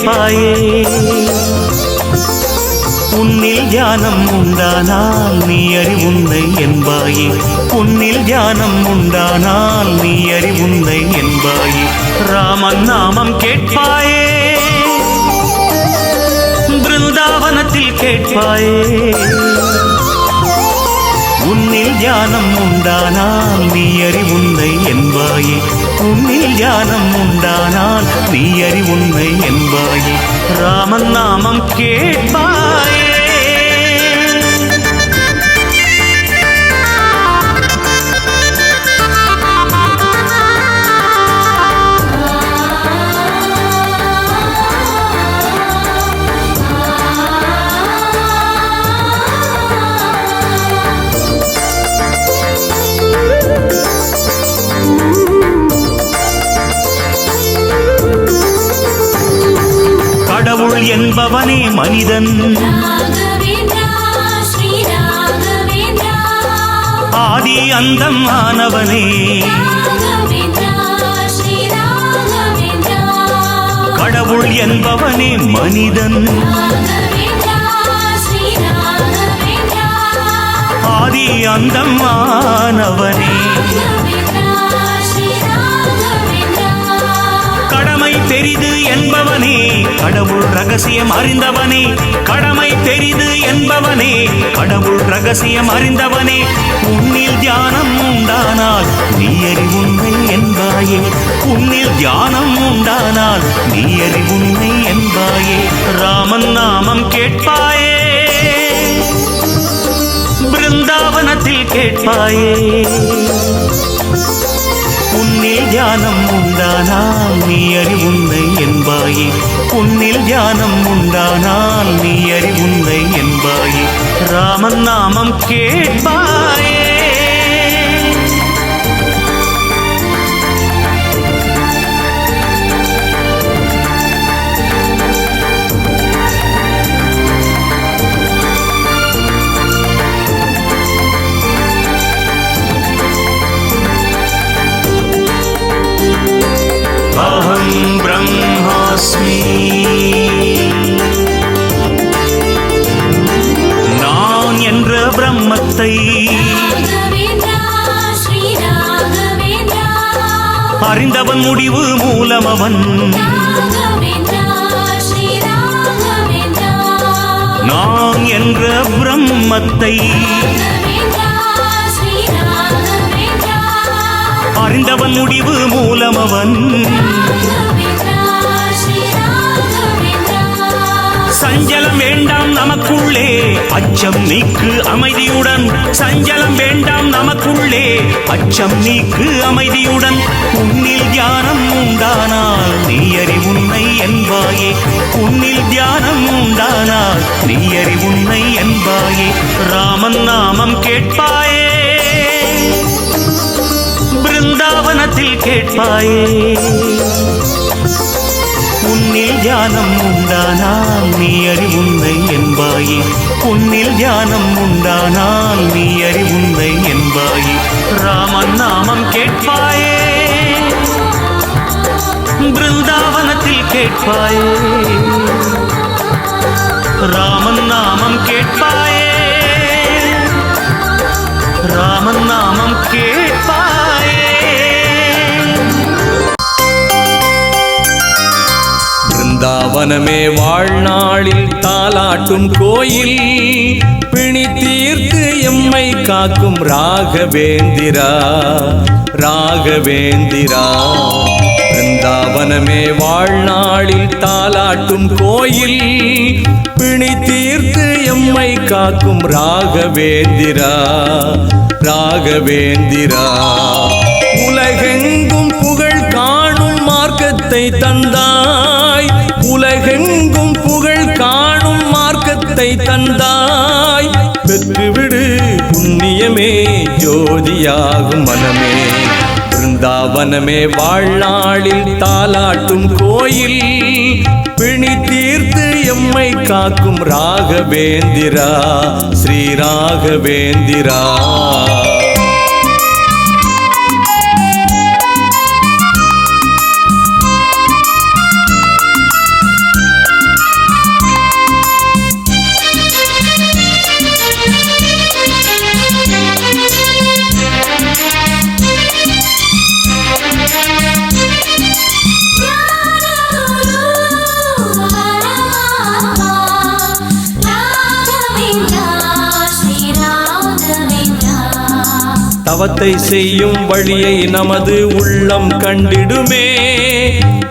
கேட்பாயே. உன்னில் தியானம் உண்டானால் நீ அறிவுன்னை என்பாயே. உன்னில் தியானம் உண்டானால் நீ அறிவுன்னை என்பாயே. ராமன் நாமம் கேட்பாயே, பிருந்தாவனத்தில் கேட்பாயே. உன்னில் தியானம் உண்டானால் நீ அறிவுன்னை என்பாயே. உன்னில் தியானம் உண்டானால் நீ அறிவுன்னை என்பாயே. ராமன் நாமம் கேட்பாயே. கடவுள் என்பவனே மனிதன், ஆதி அந்தம் ஆனவனே. கடவுள் என்பவனே மனிதன், ஆதி அந்தம் ஆனவனே. கடமை பெரிது என்பவனே, கடவுள் ரகசியம் அறிந்தவனே. கடமை பெரிது என்பவனே, கடவுள் ரகசியம் அறிந்தவனே. உன்னில் தியானம் உண்டானால் நீ அறிவுன்னை என்பாயே. உன்னில் தியானம் உண்டானால் நீ அறிவுன்னை என்பாயே. ராமன் நாமம் கேட்பாயே, பிருந்தாவனத்தில் கேட்பாயே. உன்னில் தியானம் உண்டானால் நீ அறிவுன்னை என்பாயே. உன்னில் தியானம் உண்டானால் நீ அறிவுன்னை என்பாயே. ராமன் நாமம் கேட்பாயே. அஹம் பிரம்மாஸ்மி, நான் என்ற பிரம்மத்தை அறிந்தவன் முடிவு மூலமவன். நான் என்ற பிரம்மத்தை அறிந்தவன் முடிவு மூலமவன். சஞ்சலம் வேண்டாம் நமக்குள்ளே, அச்சம் நீக்கு அமைதியுடன். சஞ்சலம் வேண்டாம் நமக்குள்ளே, அச்சம் நீக்கு அமைதியுடன். உன்னில் தியானம் உண்டானால் நீ அறிவுன்னை என்பாயே. உன்னில் தியானம் உண்டானால் நீ அறிவுன்னை என்பாயே. ராமன் நாமம் கேட்பாயே, பிருந்தாவனத்தில் கேட்பாயே. உன்னில் தியானம் உண்டானால் நீ அறிவுன்னை என்பாயே. உன்னில் தியானம் உண்டானால் நீ அறிவுன்னை என்பாயே. ராமன் நாமம் கேட்பாயே, பிருந்தாவனத்தில் கேட்பாயே. ராமன் நாமம் கேட்பாயே, ராமன் நாமம் கேட்பாயே. பிருந்தாவனமே வாழ்நாளில் தாலாட்டும் கோயில், பிணி தீர்த்து எம்மை காக்கும் ராகவேந்திரா, ராகவேந்திரா. பிருந்தாவனமே வாழ்நாளில் தாலாட்டும் கோயில், பிணி தீர்த்து எம்மை காக்கும் ராகவேந்திரா, ராகவேந்திரா. உலகெங்கும் புகழ் காணும் மார்க்கத்தை தந்தாய், உலகெங்கும் புகழ் காணும் மார்க்கத்தை தந்தாய். பெற்றுவிடு புண்ணியமே, ஜோதியாகும் மனமே. பிருந்தாவனமே வாழ்நாளில் தாலாட்டும் கோயில், பிணி தீர்த்து எம்மை காக்கும் ராகவேந்திரா, ஸ்ரீ ராகவேந்திரா. தவத்தை செய்யும் வழியை நமது உள்ளம் கண்டிடுமே.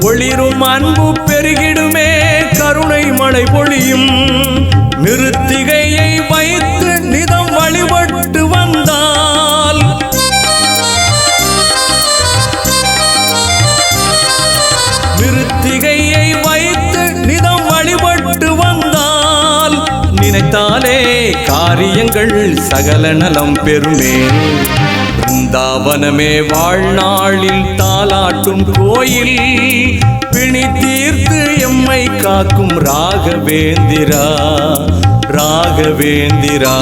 ஒளிரும் அன்பு பெருகிடுமே, கருணை மழை பொழியும். மிருத்திகையை வைத்து நிதம் வழிபட்டு வந்தால் மிருத்திகையை வைத்து நிதம் வழிபட்டு வந்தால் நினைத்தாலே காரியங்கள் சகல நலம் பெறுமே. பிருந்தாவனமே வாழ்நாளில் தாலாட்டும் கோயில், பிணி தீர்த்து எம்மை காக்கும் ராகவேந்திரா ராகவேந்திரா.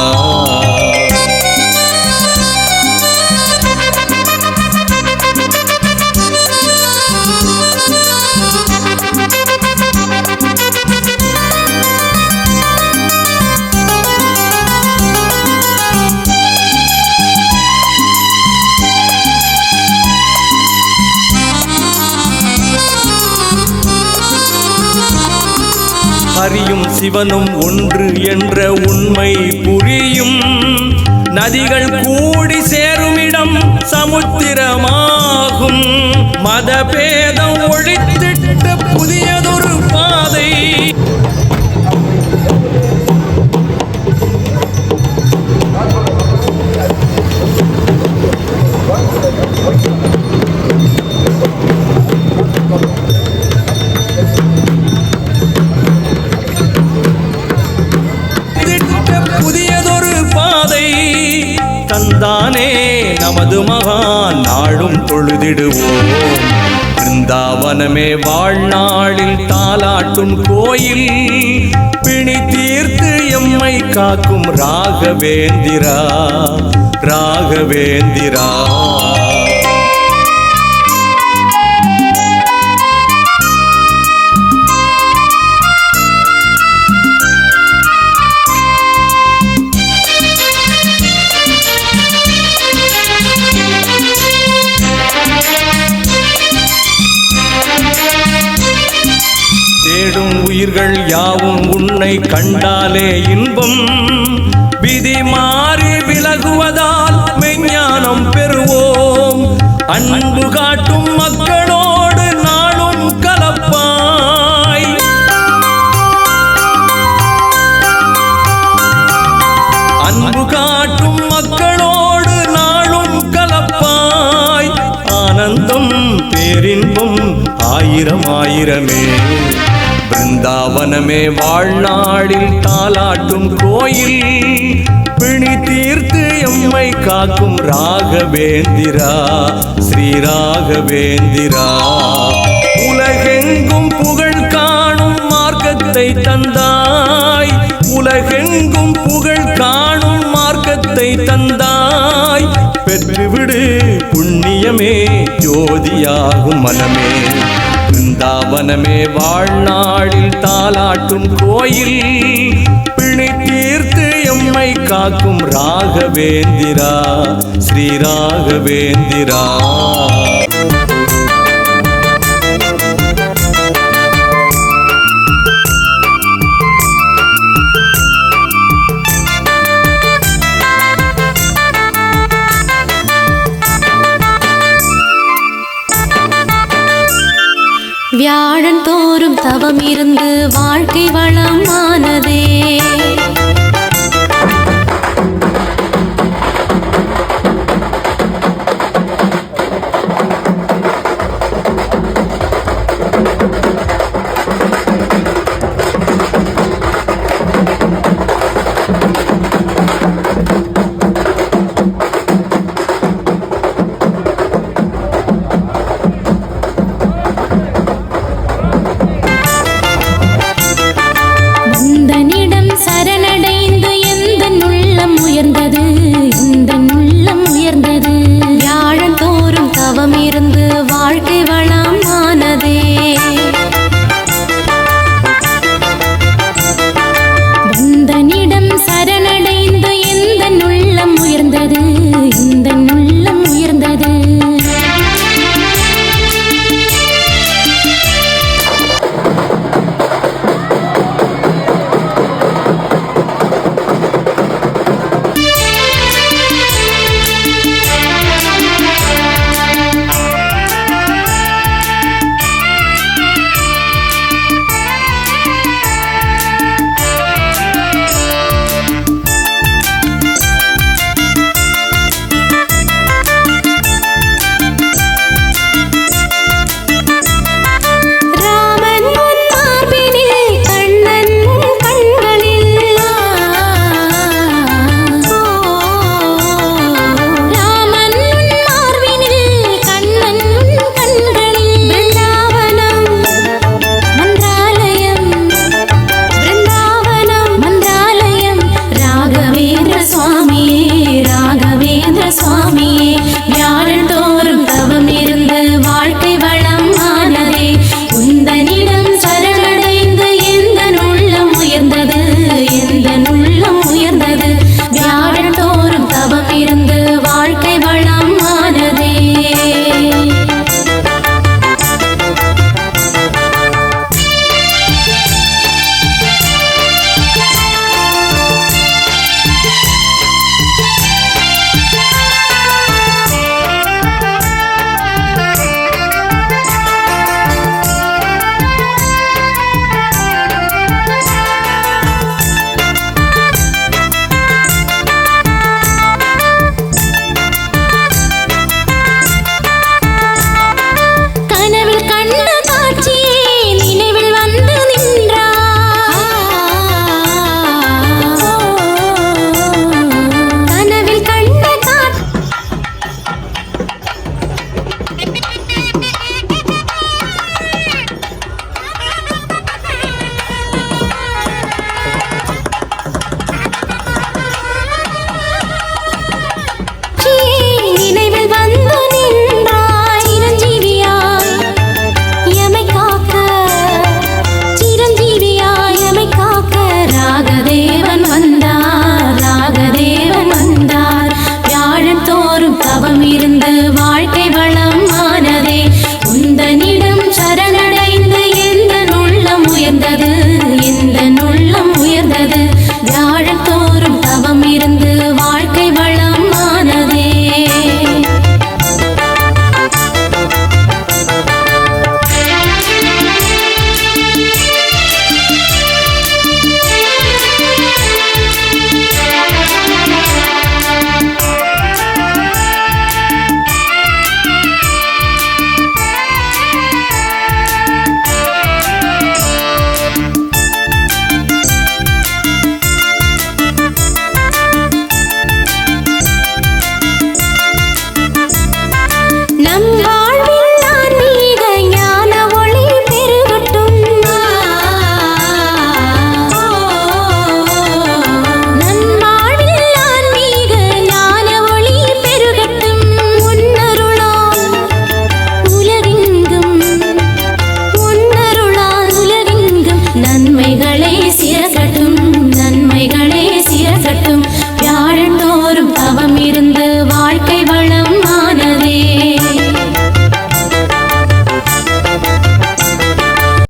ஹரியும் சிவனும் ஒன்று என்ற உண்மை புரியும். நதிகள் கூடி சேருமிடம் சமுத்திரமாகும். மதபேதம் ஒழித்திட்ட புதியதொரு பாதை. தந்தானே நமது மகான் நாளும் தொழுதிடுவோம். பிருந்தாவனமே வாழ்நாளில் தாலாட்டும் கோயில், பிணி தீர்த்து எம்மை காக்கும் ராகவேந்திரா ராகவேந்திரா. தேடும் உயிர்கள் யாவும் உன்னை கண்டாலே இன்பம். விதி மாறி விலகுவதால் மெஞ்ஞானம் பெறுவோம். அன்பு காட்டும் மக்களோடு நாளும் கலப்பாய். அன்பு காட்டும் மக்களோடு நாளும் கலப்பாய். ஆனந்தம் பேரின்பம் ஆயிரம் ஆயிரமே. பிருந்தாவனமே வாழ்நாளில் தாலாட்டும் கோயில், பிணி தீர்த்து எம்மை காக்கும் ராகவேந்திரா ஸ்ரீ ராகவேந்திரா. உலகெங்கும் புகழ் காணும் மார்க்கத்தை தந்தாய். உலகெங்கும் புகழ் காணும் மார்க்கத்தை தந்தாய். பெற்றுவிடு புண்ணியமே, ஜோதியாகும் மனமே. பிருந்தாவனமே வாழ்நாளில் தாலாட்டும் கோயில், பிணி தீர்த்து எம்மை காக்கும் ராகவேந்திரா ஸ்ரீ ராகவேந்திரா. வியாழன் தோறும் தவம் இருந்து